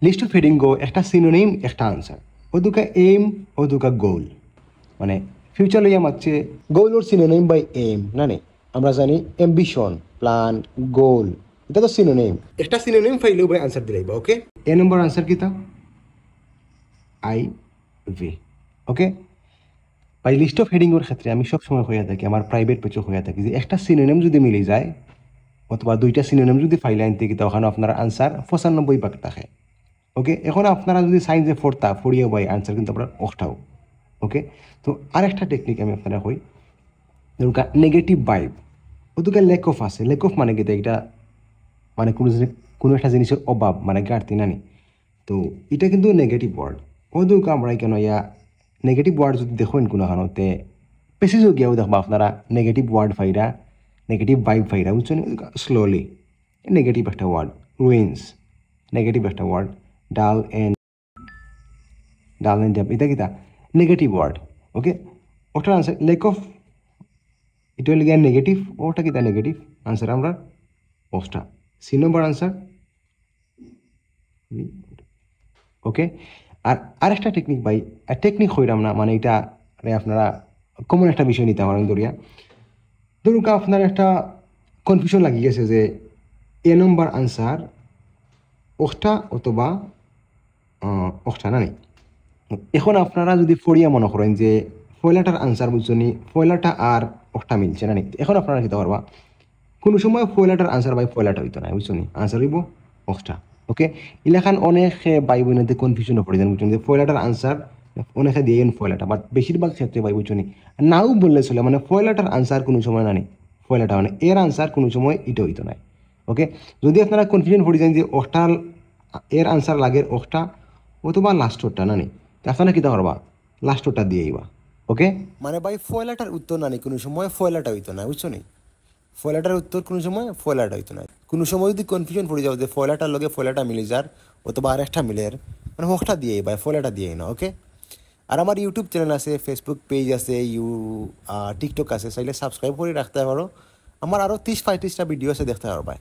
list of heading গো একটা synonym একটা answer ও দুকা aim ও দুকা গোল মানে ফিউচার লইয়া মারছে গোল ওর সিনোনিম বাই এইম না নে আমরা জানি অ্যাম্বিশন প্ল্যান গোল এটা তো সিনোনিম একটা সিনোনিম ফাইলেও বাই আনসার দিলাইবা ওকে এ নম্বর আনসার কিতা I V okay by list of হেডিংয়ের ক্ষেত্রে আমি সবসময় হইয়া থাকি আমার প্রাইভেট পেজও হইয়া থাকি যে একটা সিনোনিম যদি মিলে যায় অথবা দুইটা সিনোনিম যদি ফাইলে আনতে কি ওখানে আপনার আনসার 95% থাকে ওকে এখন আপনারা যদি সাইন যে ফোরিয়া বাই আনসার কিন্তু আপনার অষ্টাও ওকে তো আরেকটা টেকনিক আমি আপনারা কই ধরুন নেগেটিভ ভাইব ওদিকে লেক অফ আছে লেক অফ মানে কি এটা মানে কোনো একটা জিনিসের অভাব মানে ঘাটতি নানি তো এটা কিন্তু নেগেটিভ ওয়ার্ড ওদিকে আমরা কেন ইয়া নেগেটিভ ওয়ার্ড যদি দেখুন কোনো হানতে পেসিজও গিয়েও দেখবা আপনারা নেগেটিভ ওয়ার্ড ফাইরা নেগেটিভ ভাইব ফাইরা বুঝছেন স্লোলি নেগেটিভ একটা ওয়ার্ড রুইন্স নেগেটিভ একটা ওয়ার্ড ডাল এন্ড ড্যাপ এটা কিতা নেগেটিভ ওয়ার্ড ওকে ওটার আনসার লেক অফ এটা হলে গিয়ে নেগেটিভ ওটা কিতা নেগেটিভ আনসার আমরা অষ্টা সি নম্বর আনসার ওকে আর আরেকটা টেকনিক ভাই টেকনিক হইলাম না মানে এটা আপনারা কমন একটা বিষয় নিতে পারেন ধরিয়া ধরুন আপনার একটা কনফিউশন লাগি গেছে যে এ নম্বর আনসার অষ্টা অথবা অষ্টা না নেই এখন আপনারা যদি ফড়িয়া মনে করেন যে ফয়লাটার আনসার বুঝছনি ফয়লাটা আর অষ্টা মিলছে না নেই এখন আপনারা খেতে পারবা কোনো সময় ফয়লাটার আনসার বাই ফয়লাটা হইতো না বুঝছনি আনসার হইব অষ্টা ওকে ইলাখান অনেক বাই বোনেতে কনফিউশন পড়ে যান বুঝছেন যে ফয়লাটার আনসার অনেকে দিয়ে ফয়লাটা বাট বেশিরভাগ ক্ষেত্রে বাই বুঝছনি নাও বললে চলে মানে ফয়লাটার আনসার কোনো সময় না নেই ফয়লাটা মানে এর আনসার কোনো সময় এটা হইতো না ওকে যদি আপনারা কনফিউশন পড়ে যান যে অষ্টাল এর আনসার লাগে অষ্টা অথবা লাস্টরটা না নেই আপনারা কিতা করবা লাস্টরটা দিয়ে আইবা ওকে মানে ভাই ফয়লাটার উত্তর না নেই কোনো সময় ফয়লাটা হইতো না বুঝছো নি ফয়লাটার উত্তর কোনো সময় ফয়লাটা হইতো না কোনো সময় যদি কনফিউশন পড়ে যাও যে ফয়লাটার লগে ফয়লাটা মিলে যার অথবা আর একটা মিলের মানে হোকটা দিয়ে ভাই ফয়লাটা দিয়ে না ওকে আর আমার ইউটিউব চ্যানেল আছে ফেসবুক পেজ আছে টিকটক আছে চাইলে সাবস্ক্রাইব করে রাখতে পারো আমার আরও 30-35টা ভিডিও আছে দেখতে পারো ভাই